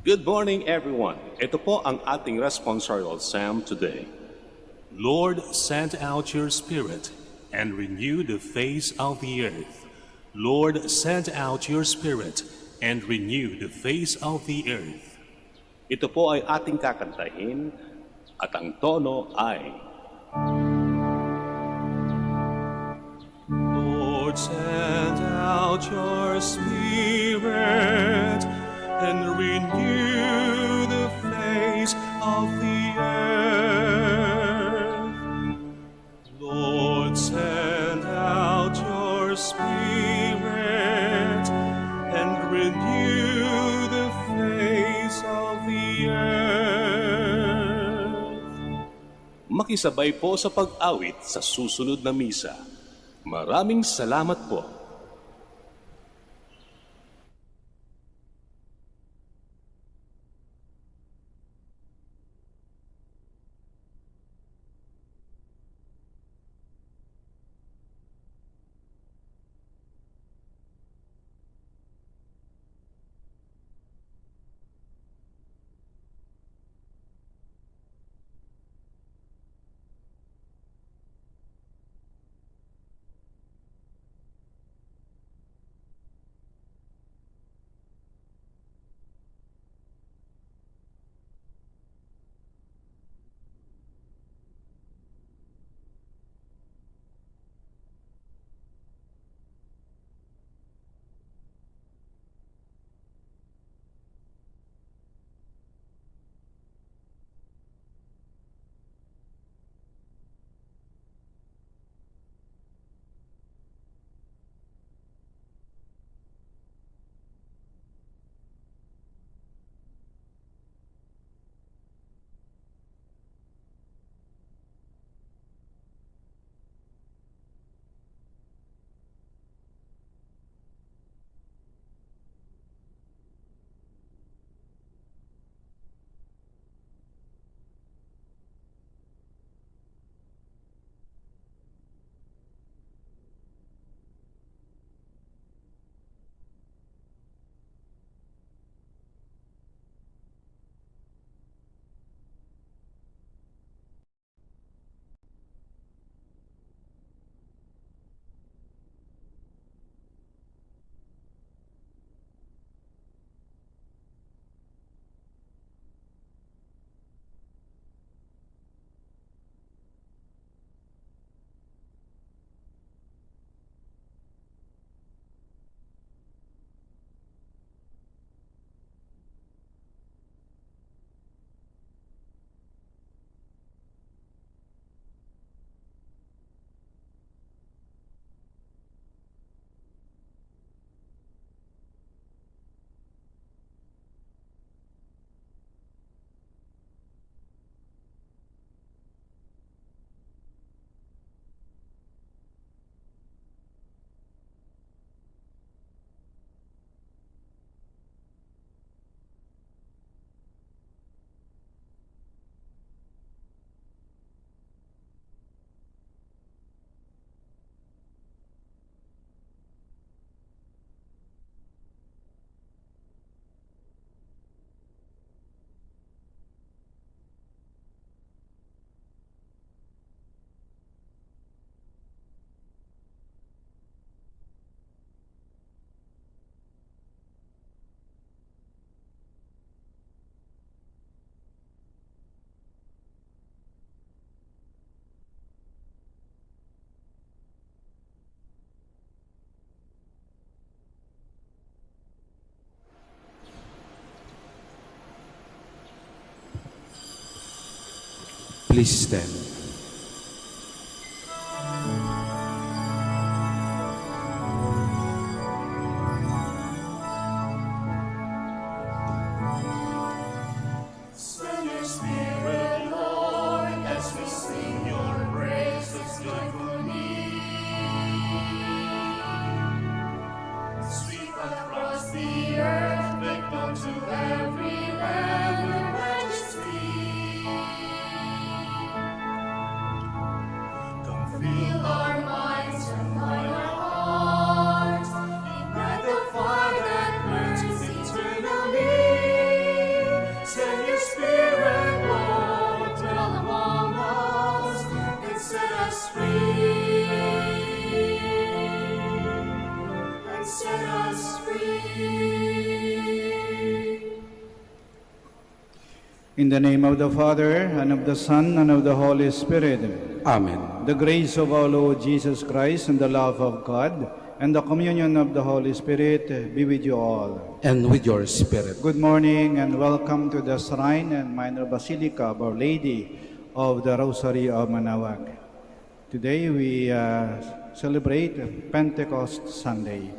Good morning, everyone. Ito po ang ating responsorial psalm today. Lord, send out your Spirit and renew the face of the earth. Lord, send out your Spirit and renew the face of the earth. Ito po ay ating kakantahin at ang tono ay Lord, send out your Spirit and renew the face of the earth. Lord, send out your Spirit and renew the face of the earth. makisabay po sa pag-awit sa susunod na misa. Maraming salamat po. Please stand. Send your spirit, Lord, as we sing your praises joyfully. Sweep across the earth, make known to every land your majesty. In the name of the Father, and of the Son, and of the Holy Spirit. Amen. The grace of our Lord Jesus Christ, and the love of God, and the communion of the Holy Spirit be with you all. And with your spirit. Good morning, and welcome to the Shrine and Minor Basilica of Our Lady of the Rosary of Manaoag. Today we celebrate Pentecost Sunday.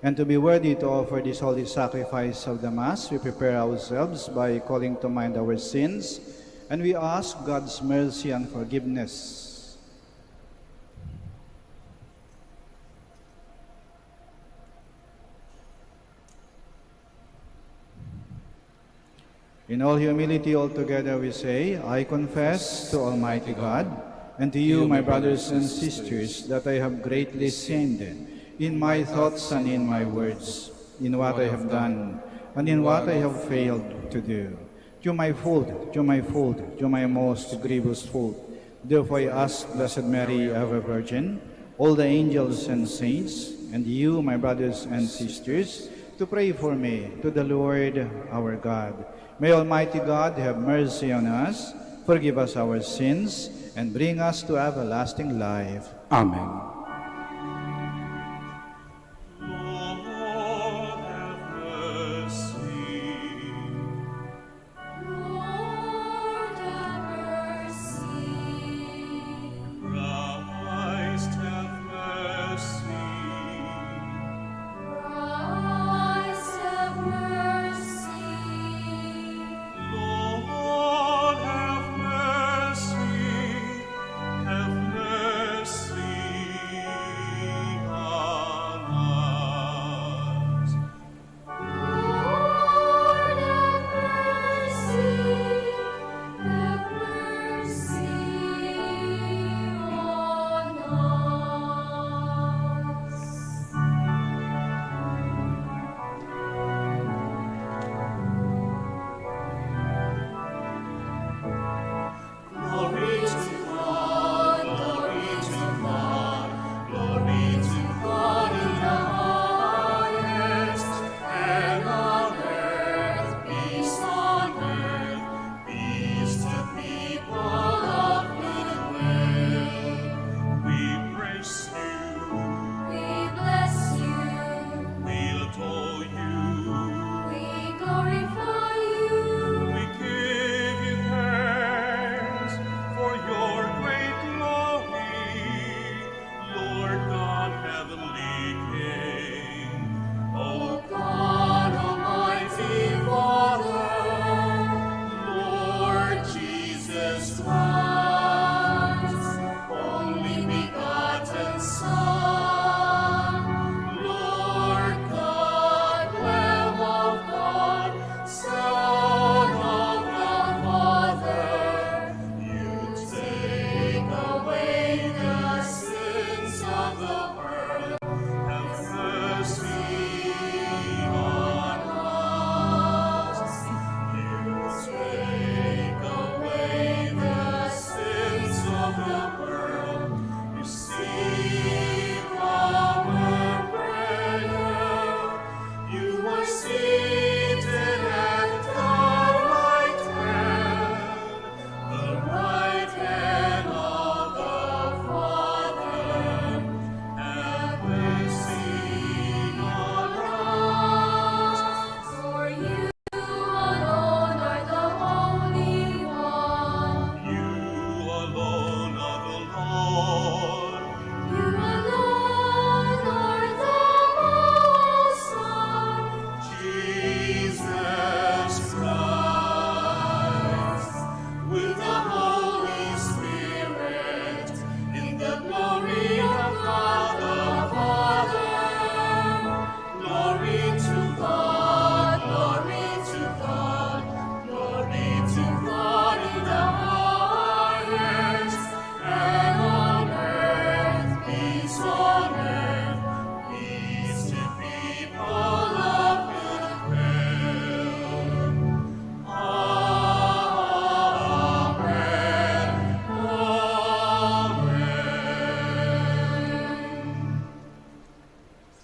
And to be worthy to offer this holy sacrifice of the Mass, we prepare ourselves by calling to mind our sins, and we ask God's mercy and forgiveness. In all humility altogether we say, I confess to Almighty God and to you, my brothers and sisters, that I have greatly sinned in my thoughts and in my words, in what I have done, and in what I have failed to do. To my fault, to my fault, to my most grievous fault. Therefore I ask Blessed Mary, ever Virgin, all the angels and saints, and you, my brothers and sisters, to pray for me to the Lord our God. May Almighty God have mercy on us, forgive us our sins, and bring us to everlasting life. Amen.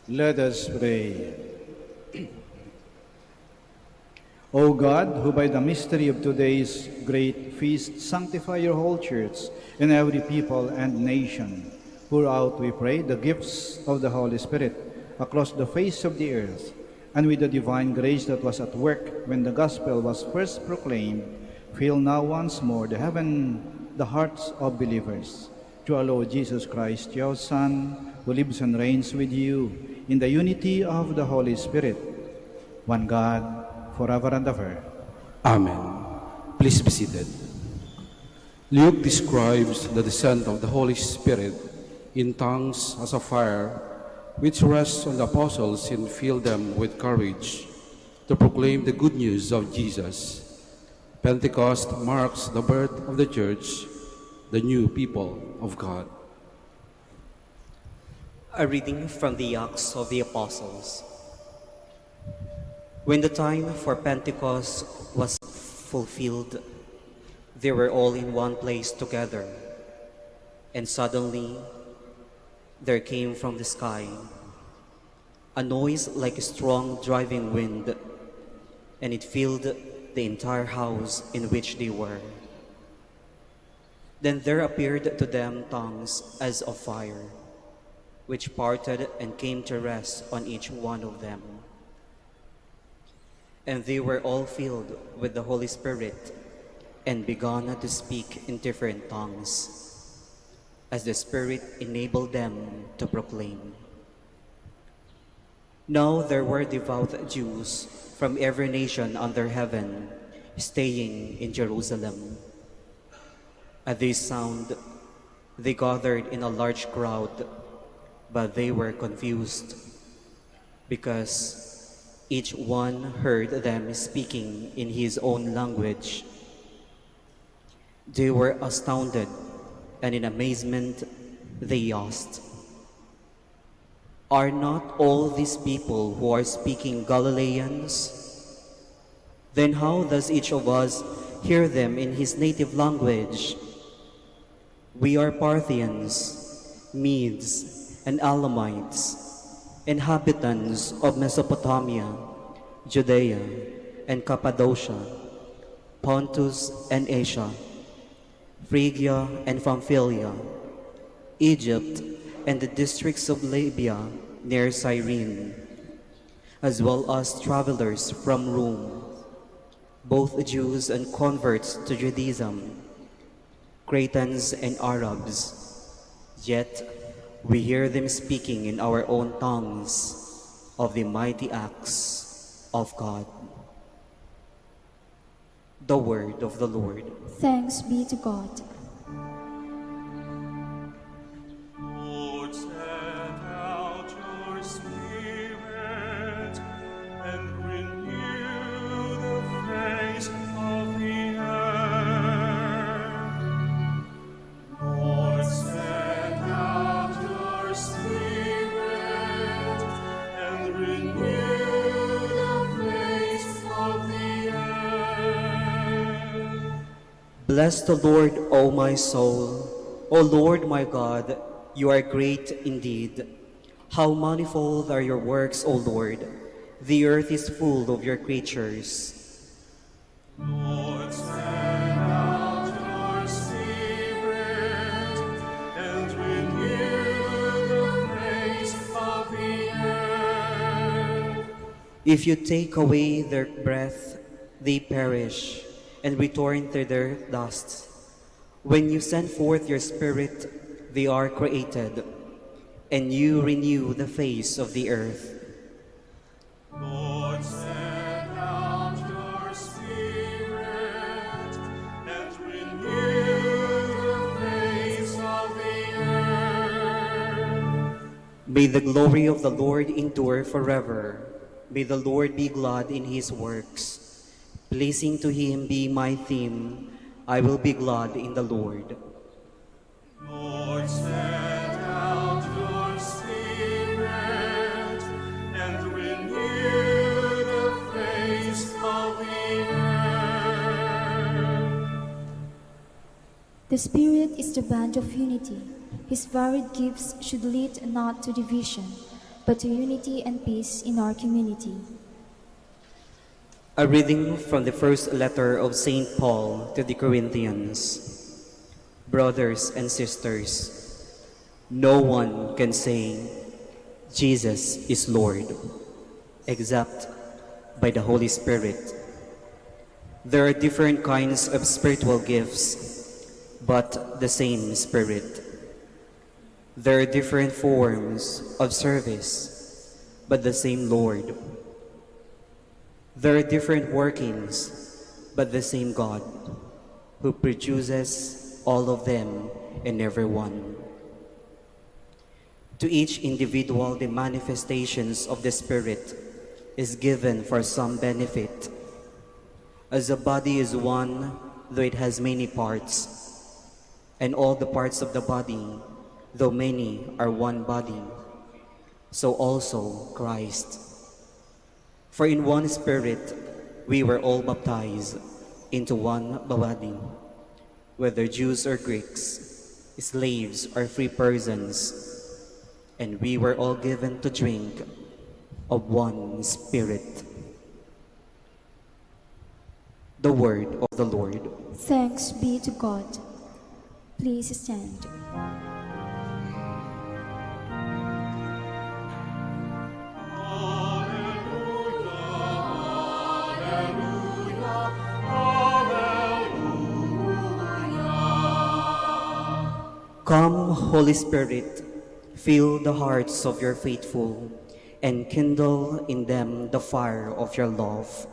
Let us pray. O God, who by the mystery of today's great feast sanctify your whole church and every people and nation, pour out, we pray, the gifts of the Holy Spirit across the face of the earth, and with the divine grace that was at work when the gospel was first proclaimed, fill now once more the hearts of believers. Through our Lord Jesus Christ, your Son, who lives and reigns with you in the unity of the Holy Spirit, one God, forever and ever. Amen. Please be seated. Luke describes the descent of the Holy Spirit in tongues as a fire, which rests on the apostles and filled them with courage to proclaim the good news of Jesus. Pentecost marks the birth of the church, the new people of God. A reading from the Acts of the Apostles. When the time for Pentecost was fulfilled, they were all in one place together, and suddenly there came from the sky a noise like a strong driving wind, and it filled the entire house in which they were. Then there appeared to them tongues as of fire, which parted and came to rest on each one of them. And they were all filled with the Holy Spirit and began to speak in different tongues, as the Spirit enabled them to proclaim. Now there were devout Jews from every nation under heaven staying in Jerusalem. At this sound, they gathered in a large crowd, but they were confused because each one heard them speaking in his own language. They were astounded, and in amazement they asked, "Are not all these people who are speaking Galileans? Then how does each of us hear them in his native language? We are Parthians, Medes, and Elamites, inhabitants of Mesopotamia, Judea, and Cappadocia, Pontus and Asia, Phrygia and Pamphylia, Egypt, and the districts of Libya near Cyrene, as well as travelers from Rome, both Jews and converts to Judaism, Cretans and Arabs. Yet we hear them speaking in our own tongues of the mighty acts of God." The word of the Lord. Thanks be to God. Lord, send out your Spirit and renew the face of the earth. Lord, send out your Spirit and renew the face of the earth. Bless the Lord, O my soul. O Lord my God, you are great indeed. How manifold are your works, O Lord. The earth is full of your creatures. Lord, send out your Spirit and renew the face of the earth. If you take away their breath, they perish and return to their dust. When you send forth your Spirit, they are created, and you renew the face of the earth. Lord, send out your Spirit and renew the face of the earth. May the glory of the Lord endure forever. May the Lord be glad in his works. Pleasing to him be my theme. I will be glad in the Lord. Lord, send out your Spirit and renew the face of the earth. The Spirit is the band of unity. His varied gifts should lead not to division, but to unity and peace in our community. A reading from the first letter of St. Paul to the Corinthians. Brothers and sisters, no one can say, Jesus is Lord, except by the Holy Spirit. There are different kinds of spiritual gifts, but the same Spirit. There are different forms of service, but the same Lord. There are different workings, but the same God, who produces all of them in everyone. To each individual, the manifestations of the Spirit is given for some benefit. As a body is one, though it has many parts, and all the parts of the body, though many, are one body, so also Christ. For in one Spirit we were all baptized into one body, whether Jews or Greeks, slaves or free persons, and we were all given to drink of one Spirit. The word of the Lord. Thanks be to God. Please stand. Come, Holy Spirit, fill the hearts of your faithful, and kindle in them the fire of your love.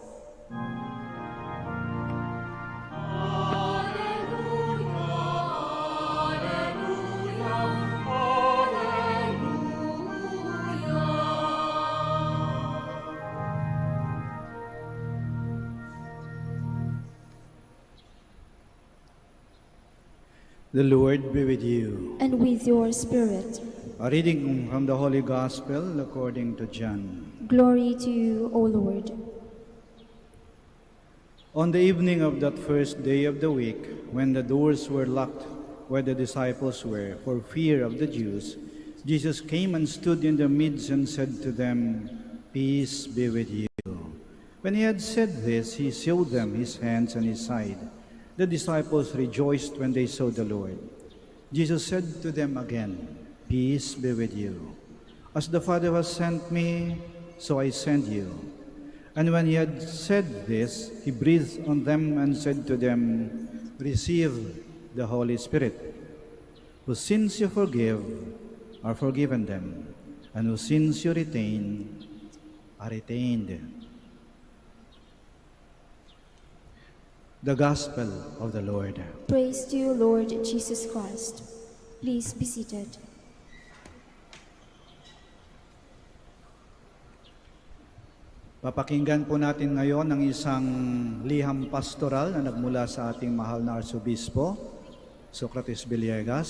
The Lord be with you. And with your spirit. A reading from the Holy Gospel according to John. Glory to you, O Lord. On the evening of that first day of the week, when the doors were locked where the disciples were, for fear of the Jews, Jesus came and stood in the midst and said to them, Peace be with you. When he had said this, he showed them his hands and his side. The disciples rejoiced when they saw the Lord. Jesus said to them again, Peace be with you. As the Father has sent me, so I send you. And when he had said this, he breathed on them and said to them, Receive the Holy Spirit. Whose sins you forgive are forgiven them, and whose sins you retain are retained. The Gospel of the Lord. Praise to you, Lord Jesus Christ. Please be seated. Papakinggan po natin ngayon ang isang liham pastoral na nagmula sa ating mahal na Arsobispo, Socrates Villegas,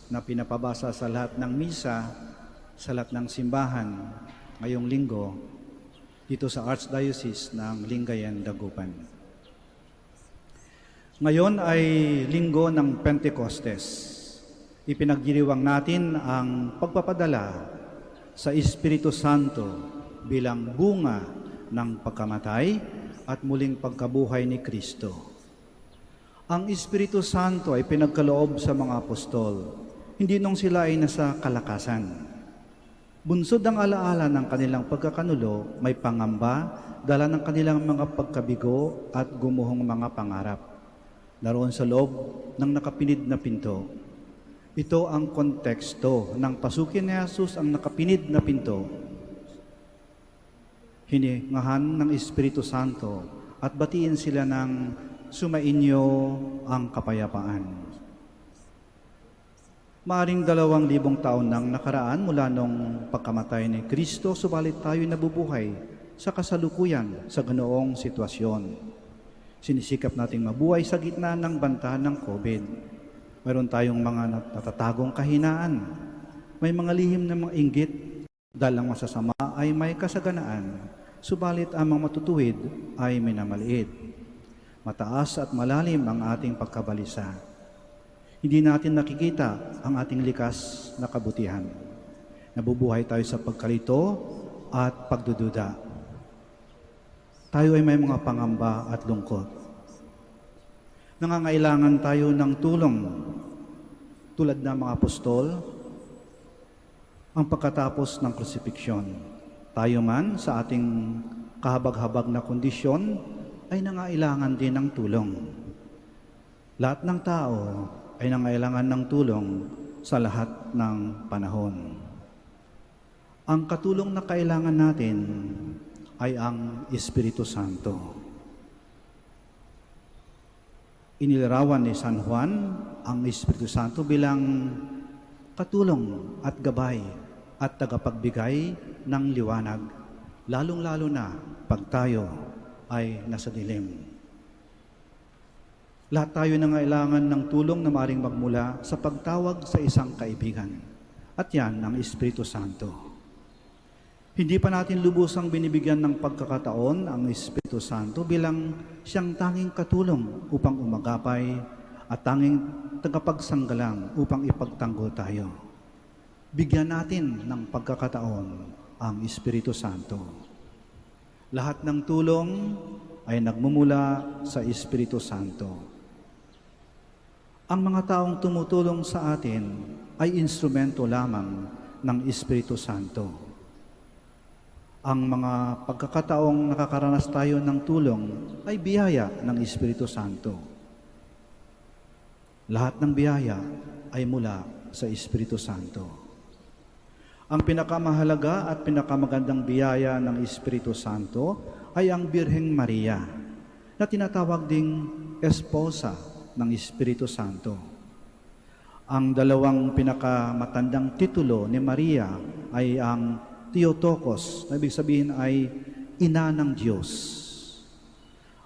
na pinapabasa sa lahat ng misa, sa lahat ng simbahan ngayong linggo dito sa Archdiocese ng Lingayen, Dagupan. Ngayon ay linggo ng Pentecostes. Ipinagdiriwang natin ang pagpapadala sa Espiritu Santo bilang bunga ng pagkamatay at muling pagkabuhay ni Kristo. Ang Espiritu Santo ay pinagkaloob sa mga apostol, hindi nung sila ay nasa kalakasan. Bunsod ang alaala ng kanilang pagkakanulo, may pangamba, dala ng kanilang mga pagkabigo at gumuhong mga pangarap. Naroon sa loob ng nakapinid na pinto. Ito ang konteksto ng pasukin ni Jesus ang nakapinid na pinto. Hiningahan ng Espiritu Santo at batiin sila ng sumainyo ang kapayapaan. Maaring 2,000 taon nang nakaraan mula nung pagkamatay ni Kristo, subalit tayo nabubuhay sa kasalukuyan sa ganoong sitwasyon. Sinisikap nating mabuhay sa gitna ng banta ng COVID. Mayroon tayong mga natatagong kahinaan. May mga lihim na mga inggit dahil ang masasama ay may kasaganaan, subalit ang mga matutuwid ay minamaliit. Mataas at malalim ang ating pagkabalisa. Hindi natin nakikita ang ating likas na kabutihan. Nabubuhay tayo sa pagkalito at pagdududa. Tayo ay may mga pangamba at lungkot. Nangangailangan tayo ng tulong tulad ng mga apostol ang pagkatapos ng krusipiksyon. Tayo man sa ating kahabag-habag na kondisyon ay nangailangan din ng tulong. Lahat ng tao ay nangailangan ng tulong sa lahat ng panahon. Ang katulong na kailangan natin ay ang Espiritu Santo. Inilarawan ni San Juan ang Espiritu Santo bilang katulong at gabay at tagapagbigay ng liwanag, lalong-lalo na pag tayo ay nasa dilim. Lahat tayo nangailangan ng tulong na maaaring magmula sa pagtawag sa isang kaibigan. At yan ang Espiritu Santo. Hindi pa natin lubusang binibigyan ng pagkakataon ang Espiritu Santo bilang siyang tanging katulong upang umagapay at tanging tagapagsanggalang upang ipagtanggol tayo. Bigyan natin ng pagkakataon ang Espiritu Santo. Lahat ng tulong ay nagmumula sa Espiritu Santo. Ang mga taong tumutulong sa atin ay instrumento lamang ng Espiritu Santo. Ang mga pagkakataong nakakaranas tayo ng tulong ay biyaya ng Espiritu Santo. Lahat ng biyaya ay mula sa Espiritu Santo. Ang pinakamahalaga at pinakamagandang biyaya ng Espiritu Santo ay ang Birheng Maria, na tinatawag ding esposa ng Espiritu Santo. Ang dalawang pinakamatandang titulo ni Maria ay ang Theotokos, na ibig sabihin ay ina ng Diyos.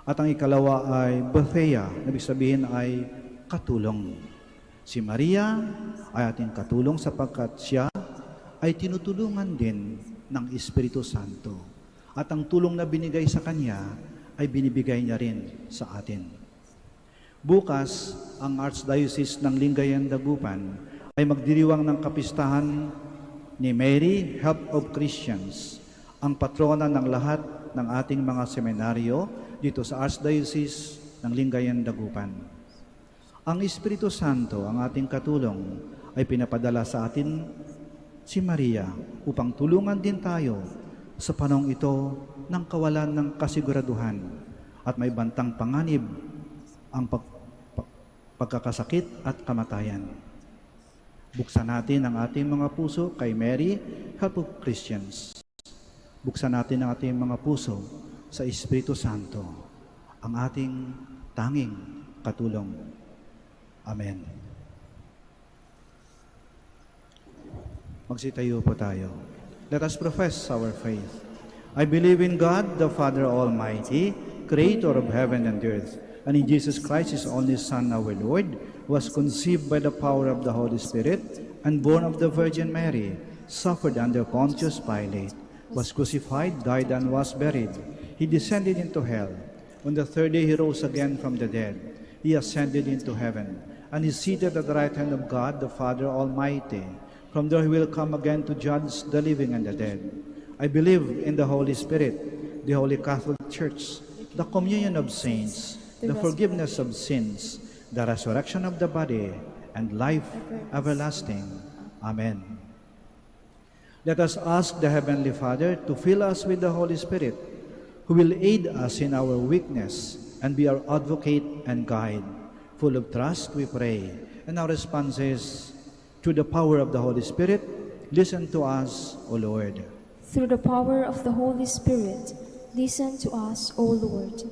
At ang ikalawa ay Bethea, na ibig sabihin ay katulong. Si Maria ay ating katulong sapagkat siya ay tinutulungan din ng Espiritu Santo. At ang tulong na binigay sa kanya ay binibigay niya rin sa atin. Bukas, ang Archdiocese ng Lingayen, Dagupan ay magdiriwang ng kapistahan ni Mary, Help of Christians, ang patrona ng lahat ng ating mga seminaryo dito sa Archdiocese ng Lingayen, Dagupan. Ang Espiritu Santo, ang ating katulong, ay pinapadala sa atin si Maria upang tulungan din tayo sa panahong ito ng kawalan ng kasiguraduhan at may bantang panganib ang pagkakasakit at kamatayan. Buksan natin ang ating mga puso kay Mary, Help of Christians. Buksan natin ang ating mga puso sa Espiritu Santo, ang ating tanging katulong. Amen. Magsitayo po tayo. Let us profess our faith. I believe in God, the Father Almighty, Creator of heaven and earth, and in Jesus Christ, His only Son, our Lord, was conceived by the power of the Holy Spirit and born of the Virgin Mary, suffered under Pontius Pilate, was crucified, died, and was buried. He descended into hell. On the third day he rose again from the dead. He ascended into heaven, and is seated at the right hand of God, the Father Almighty. From there he will come again to judge the living and the dead. I believe in the Holy Spirit, the Holy Catholic Church, the communion of saints, the forgiveness of sins, the resurrection of the body, and life everlasting. Amen. Let us ask the Heavenly Father to fill us with the Holy Spirit, who will aid us in our weakness and be our advocate and guide. Full of trust, we pray. And our response is, through the power of the Holy Spirit, listen to us, O Lord. Through the power of the Holy Spirit, listen to us, O Lord.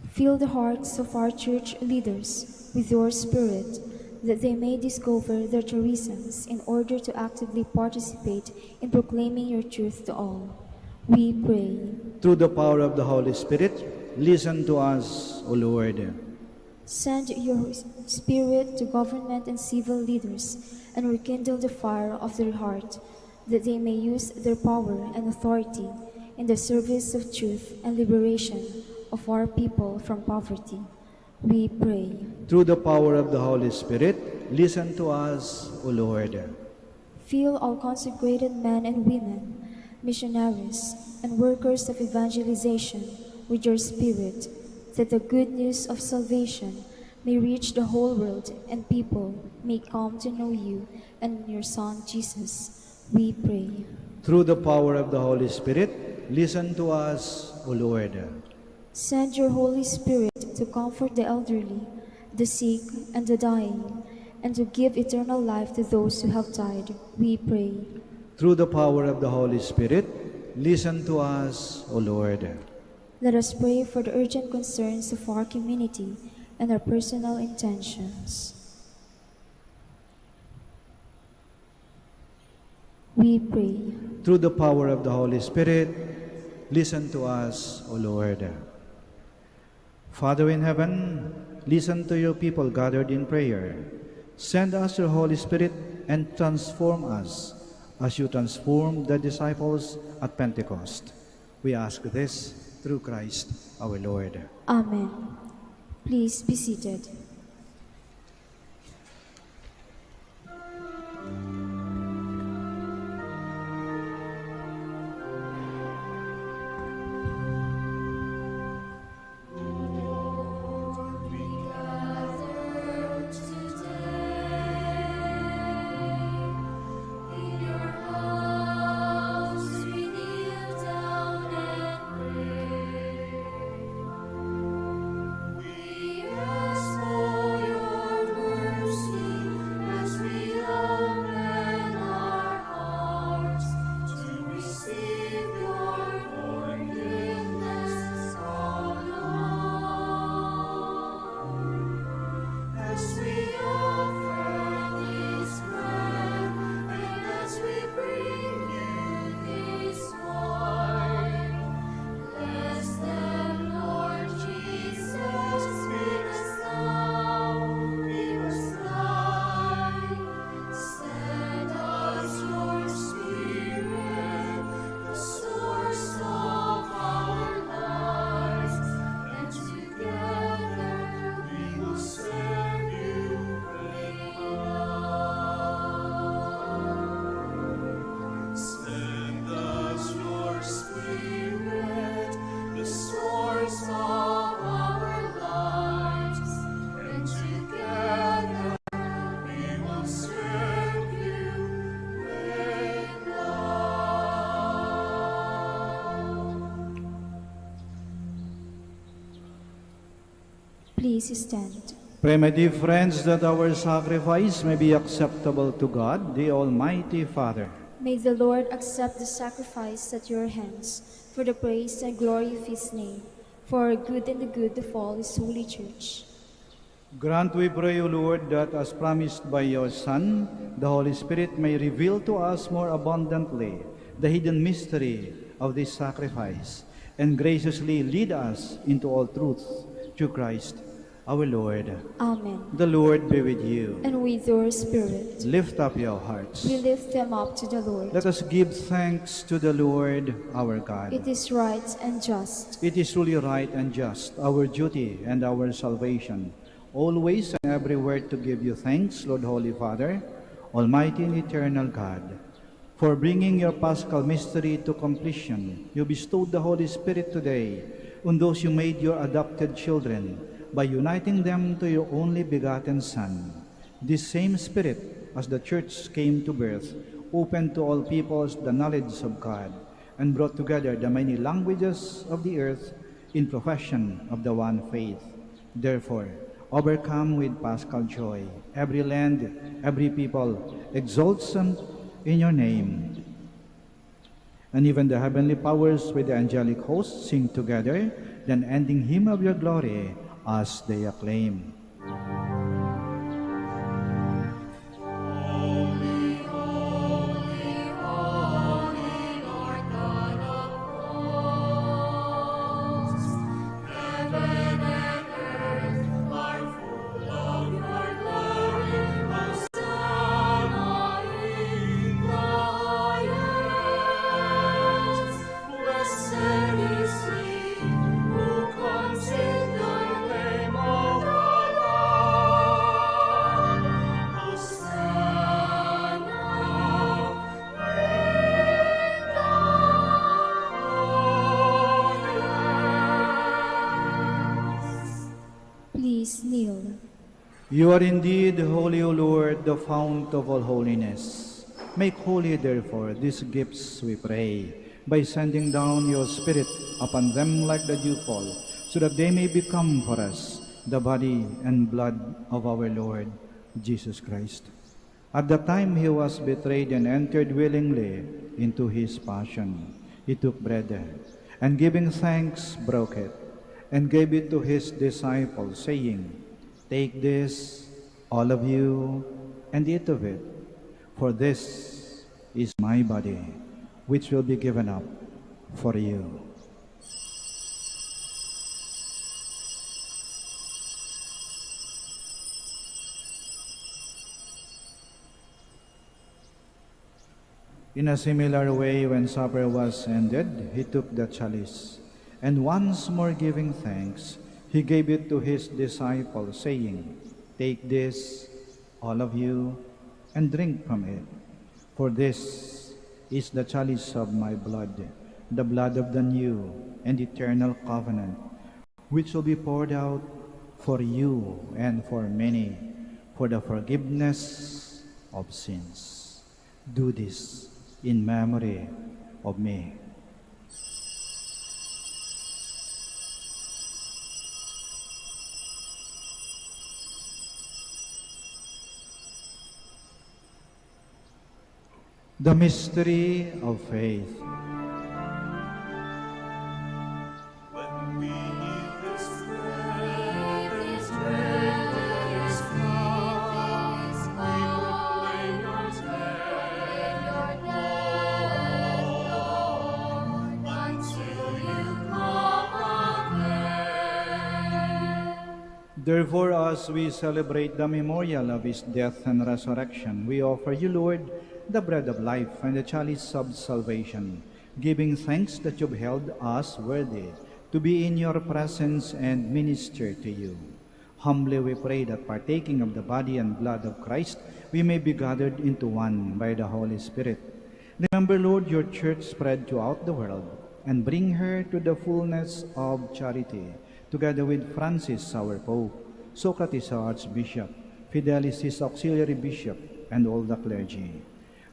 Fill the hearts of our church leaders with your Spirit, that they may discover their charisms in order to actively participate in proclaiming your truth to all. We pray. Through the power of the Holy Spirit, listen to us, O Lord. Send your Spirit to government and civil leaders, and rekindle the fire of their heart, that they may use their power and authority in the service of truth and liberation of our people from poverty. We pray. Through the power of the Holy Spirit, listen to us, O Lord. Fill all consecrated men and women, missionaries, and workers of evangelization with your Spirit, that the good news of salvation may reach the whole world and people may come to know you and your Son Jesus. We pray. Through the power of the Holy Spirit, listen to us, O Lord. Send your Holy Spirit to comfort the elderly, the sick, and the dying, and to give eternal life to those who have died. We pray. Through the power of the Holy Spirit, listen to us, O Lord. Let us pray for the urgent concerns of our community and our personal intentions. We pray. Through the power of the Holy Spirit, listen to us, O Lord. Father in heaven, listen to your people gathered in prayer. Send us your Holy Spirit and transform us as you transformed the disciples at Pentecost. We ask this through Christ our Lord. Amen. Please be seated. Please stand. Pray, my dear friends, that our sacrifice may be acceptable to God, the Almighty Father. May the Lord accept the sacrifice at your hands for the praise and glory of his name, for our good and the good of all his holy church. Grant, we pray, O Lord, that as promised by your Son, the Holy Spirit may reveal to us more abundantly the hidden mystery of this sacrifice, and graciously lead us into all truth through Christ our Lord. Amen. The Lord be with you. And with your spirit. Lift up your hearts. We lift them up to the Lord. Let us give thanks to the Lord our God. It is right and just. It is truly right and just, our duty and our salvation, always and everywhere to give you thanks, Lord Holy Father, Almighty and eternal God. For bringing your Paschal mystery to completion, you bestowed the Holy Spirit today on those you made your adopted children, by uniting them to your only begotten Son. This same Spirit, as the Church came to birth, opened to all peoples the knowledge of God, and brought together the many languages of the earth in profession of the one faith. Therefore, overcome with paschal joy, every land, every people exalts in your name. And even the heavenly powers with the angelic hosts sing together the unending hymn of your glory, as they acclaim. Blessed is he who comes in the name of the please kneel. You are indeed holy, O Lord, the fount of all holiness. Make holy, therefore, these gifts, we pray, by sending down your Spirit upon them like the dewfall, so that they may become for us the body and blood of our Lord Jesus Christ. At the time he was betrayed and entered willingly into his passion, he took bread, and giving thanks, broke it, and gave it to his disciples, saying, "Take this, all of you, and eat of it, for this is my body, which will be given up for you." In a similar way, when supper was ended, he took the chalice, and once more giving thanks, he gave it to his disciples, saying, "Take this, all of you, and drink from it. For this is the chalice of my blood, the blood of the new and eternal covenant, which will be poured out for you and for many for the forgiveness of sins. Do this in memory of me." The mystery of faith. When we eat this bread, this blood, we proclaim your death, Lord, until you come again. Therefore, as we celebrate the memorial of his death and resurrection, we offer you, Lord, the bread of life and the chalice of salvation, giving thanks that you've held us worthy to be in your presence and minister to you. Humbly we pray that partaking of the body and blood of Christ, we may be gathered into one by the Holy Spirit. Remember, Lord, your church spread throughout the world, and bring her to the fullness of charity, together with Francis, our Pope, Socrates, our Archbishop, Fidelis, his auxiliary bishop, and all the clergy.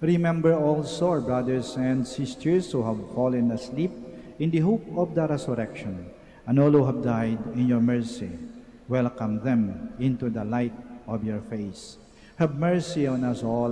Remember also our brothers and sisters who have fallen asleep in the hope of the resurrection, and all who have died in your mercy. Welcome them into the light of your face. Have mercy on us all,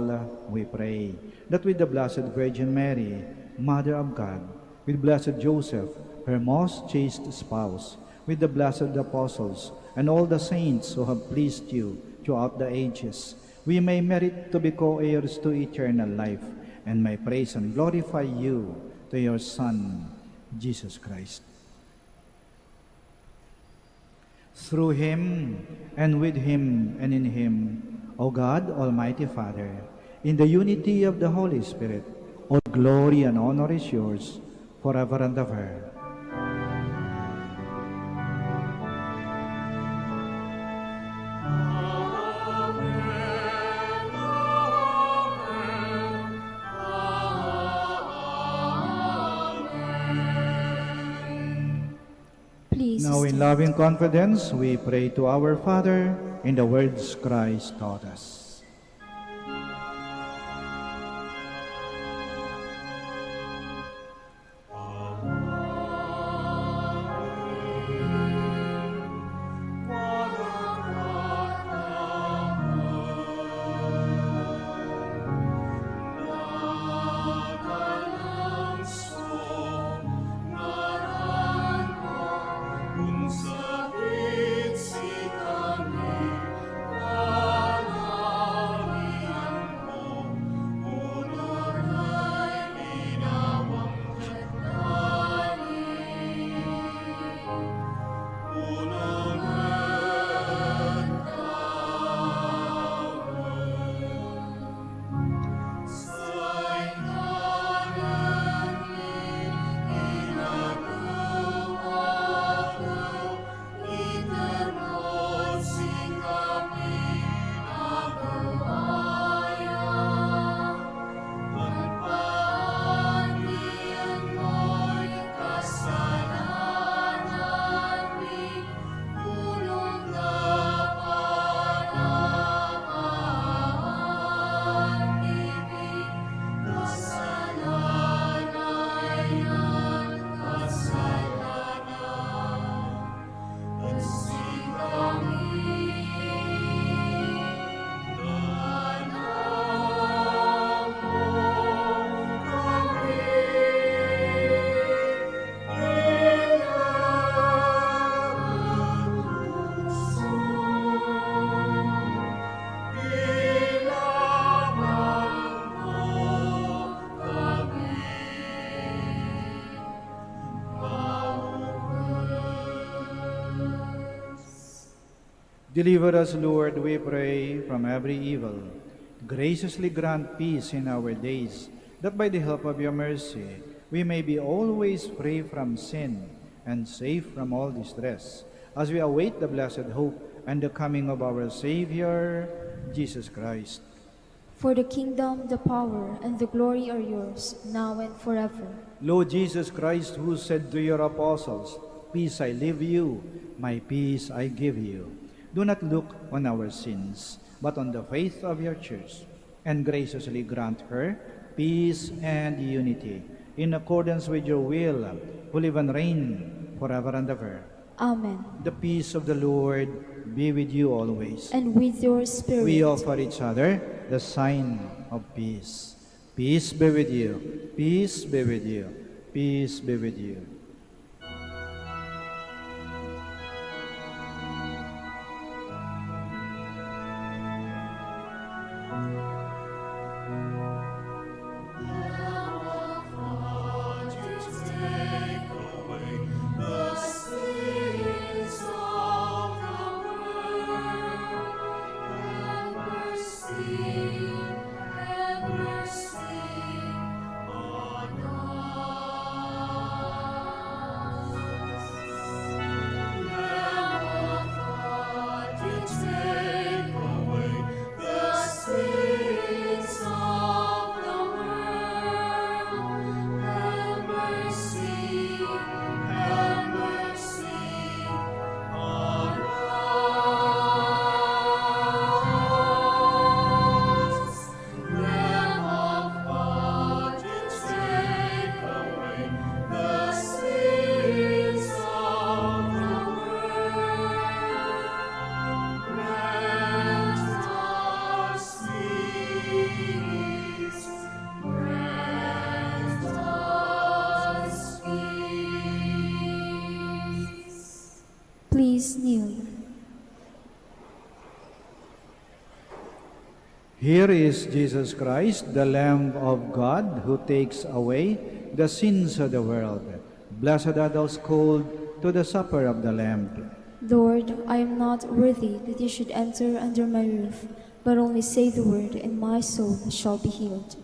we pray, that with the Blessed Virgin Mary, Mother of God, with Blessed Joseph, her most chaste spouse, with the blessed apostles, and all the saints who have pleased you throughout the ages, we may merit to be co-heirs to eternal life, and may praise and glorify you to your Son, Jesus Christ. Through him, and with him, and in him, O God, Almighty Father, in the unity of the Holy Spirit, all glory and honor is yours, forever and ever. Now in loving confidence, we pray to our Father in the words Christ taught us. Sa si kami, Deliver us, Lord, we pray, from every evil. Graciously grant peace in our days, that by the help of your mercy we may be always free from sin and safe from all distress, as we await the blessed hope and the coming of our Savior, Jesus Christ. For the kingdom, the power, and the glory are yours, now and forever. Lord Jesus Christ, who said to your apostles, "Peace I leave you, my peace I give you," do not look on our sins, but on the faith of your church, and graciously grant her peace and unity, in accordance with your will, who live and reign forever and ever. Amen. The peace of the Lord be with you always. And with your spirit. We offer each other the sign of peace. Peace be with you. Peace be with you. Peace be with you. Please kneel. Here is Jesus Christ, the Lamb of God, who takes away the sins of the world. Blessed are those called to the supper of the Lamb. Lord, I am not worthy that you should enter under my roof, but only say the word, and my soul shall be healed.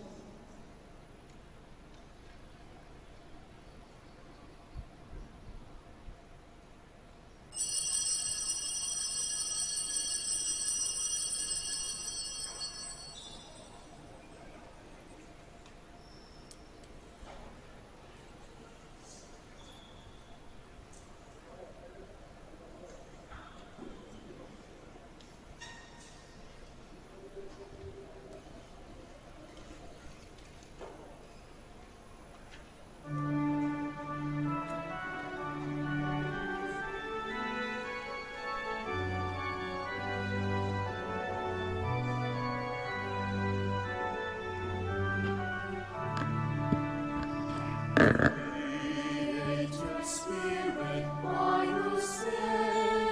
Create your spirit by whose say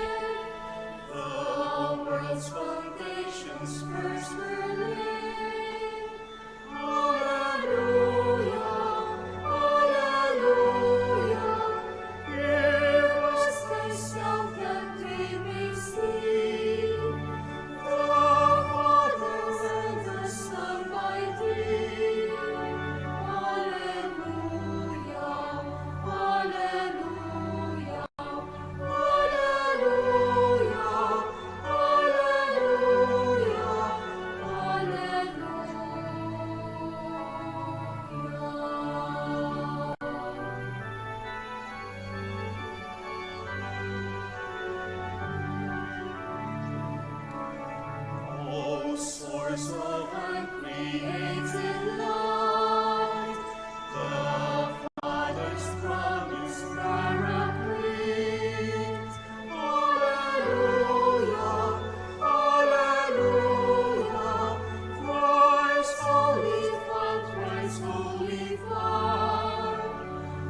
the world's foundations first were laid. Alleluia, alleluia. Give us thyself that we may see the Father and the Son by thee. Alleluia, alleluia, alleluia, alleluia, alleluia. O source of uncreated light, the Father's promise paraclete. Alleluia, alleluia. Thrice holy Father, thrice holy Father.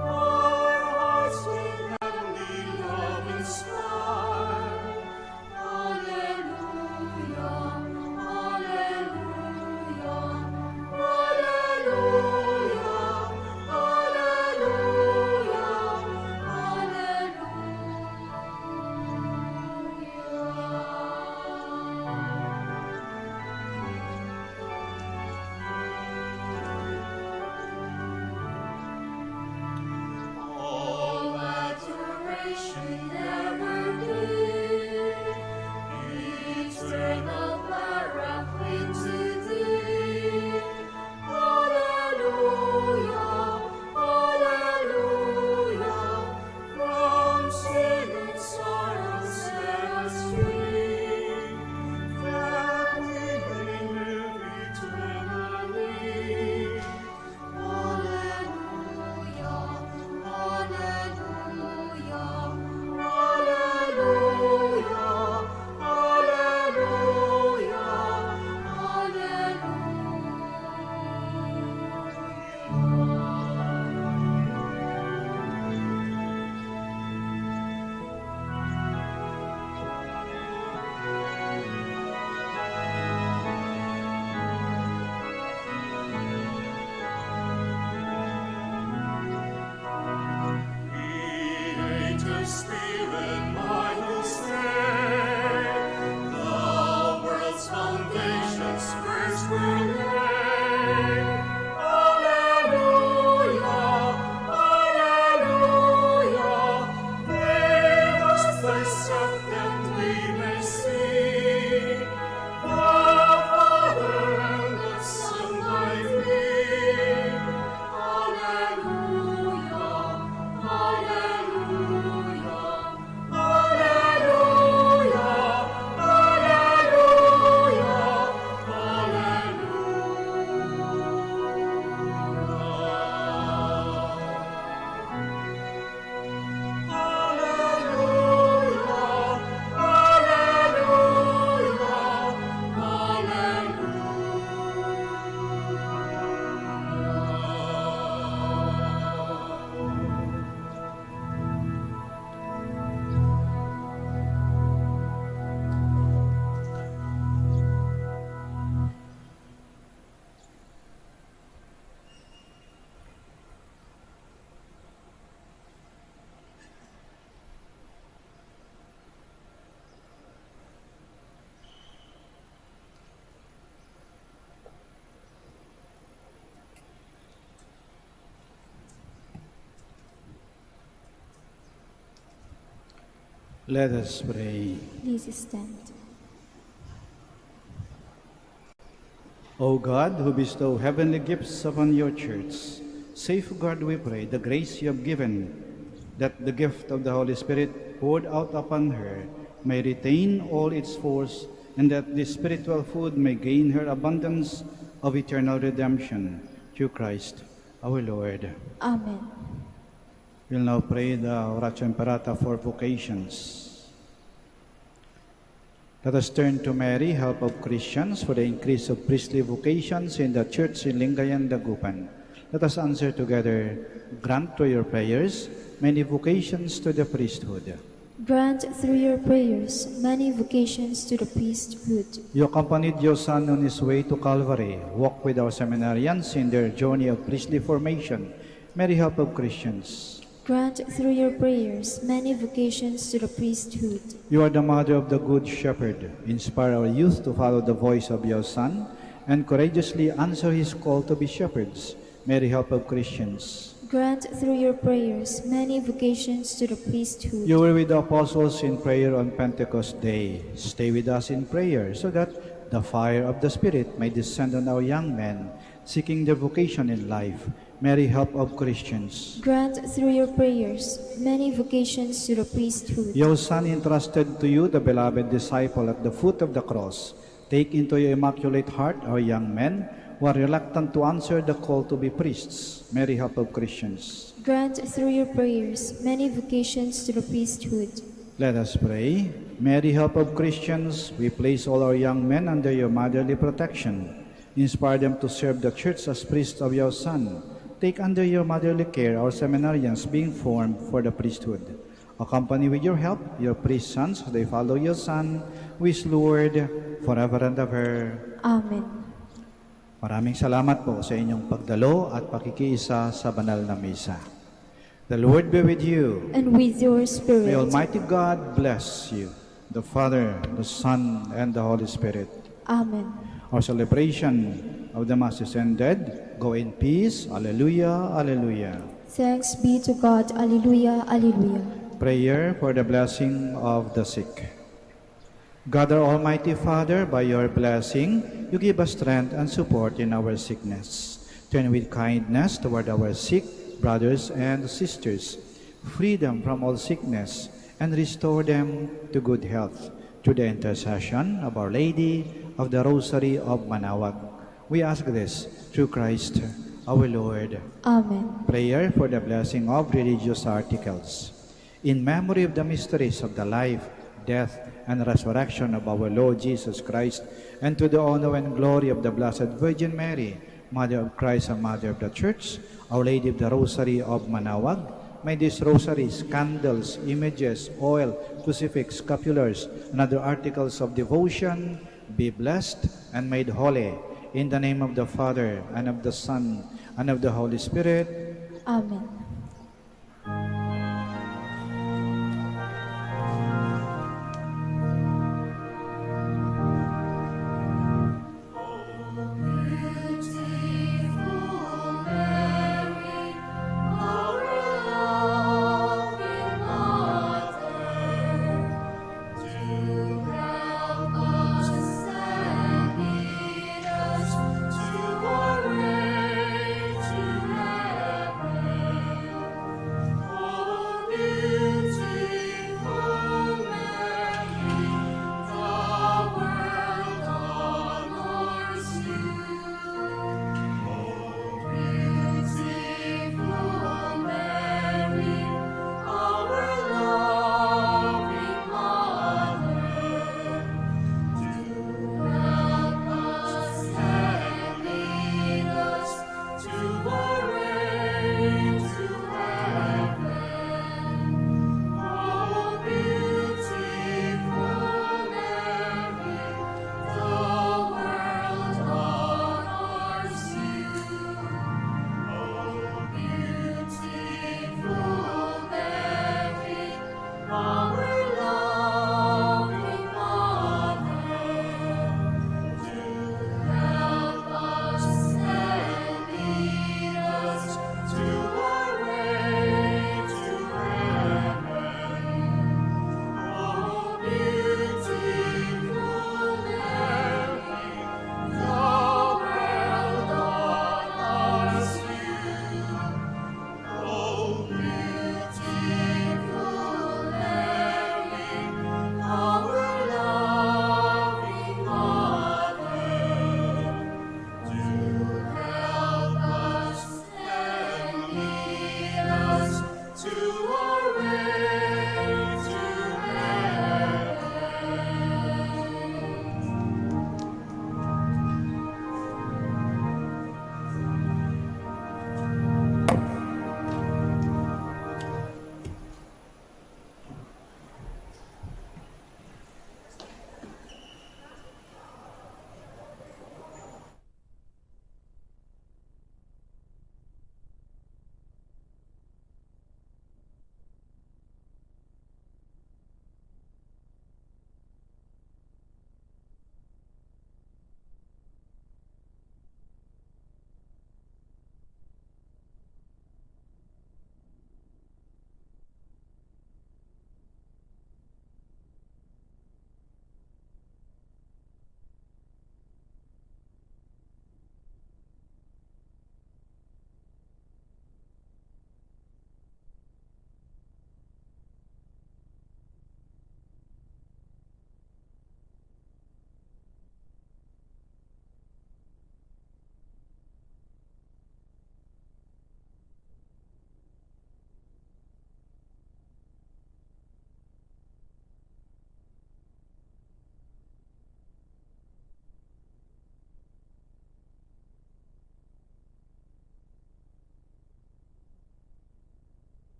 Our hearts with heavenly love inspire. Alleluia, alleluia. sent that we may see the Father and the Son might be. Alleluia, alleluia, alleluia, alleluia, Let us pray. Please stand. O God, who bestow heavenly gifts upon your church, safeguard, we pray, the grace you have given, that the gift of the Holy Spirit poured out upon her may retain all its force, and that this spiritual food may gain her abundance of eternal redemption through Christ our Lord. Amen. We'll now pray the Oratio Imperata for vocations. Let us turn to Mary, help of Christians, for the increase of priestly vocations in the Church in Lingayen, Dagupan. Let us answer together, grant to your prayers many vocations to the priesthood. Grant through your prayers many vocations to the priesthood. You accompanied your Son on his way to Calvary. Walk with our seminarians in their journey of priestly formation. Mary, help of Christians. Grant through your prayers many vocations to the priesthood. You are the mother of the Good Shepherd. Inspire our youth to follow the voice of your Son and courageously answer his call to be shepherds. Mary, help of Christians. Grant through your prayers many vocations to the priesthood. You were with the apostles in prayer on Pentecost Day. Stay with us in prayer so that the fire of the Spirit may descend on our young men seeking their vocation in life. Mary, help of Christians. Grant through your prayers many vocations to the priesthood. Your Son entrusted to you the beloved disciple at the foot of the cross. Take into your immaculate heart our young men who are reluctant to answer the call to be priests. Mary, help of Christians. Grant through your prayers many vocations to the priesthood. Let us pray. Mary, help of Christians, we place all our young men under your motherly protection. Inspire them to serve the church as priests of your Son. Take under your motherly care our seminarians being formed for the priesthood. Accompany with your help your priest sons as they follow your Son, who is Lord forever and ever. Amen. Maraming salamat po sa inyong pagdalo at pakikiisa sa banal na misa. The Lord be with you. And with your May spirit. Almighty God bless you, the Father, the Son, and the Holy Spirit. Amen. Our celebration of the Mass is ended. Go in peace. Alleluia, alleluia. Thanks be to God. Alleluia, alleluia. Prayer for the blessing of the sick. God, our Almighty Father, by your blessing, you give us strength and support in our sickness. Turn with kindness toward our sick brothers and sisters. Free them from all sickness and restore them to good health. Through the intercession of Our Lady of the Rosary of Manaoag, we ask this through Christ our Lord. Amen. Prayer for the blessing of religious articles. In memory of the mysteries of the life, death, and resurrection of our Lord Jesus Christ, and to the honor and glory of the Blessed Virgin Mary, Mother of Christ and Mother of the Church, Our Lady of the Rosary of Manaoag, may these rosaries, candles, images, oil, crucifix, scapulars, and other articles of devotion be blessed and made holy. In the name of the Father, and of the Son, and of the Holy Spirit. Amen.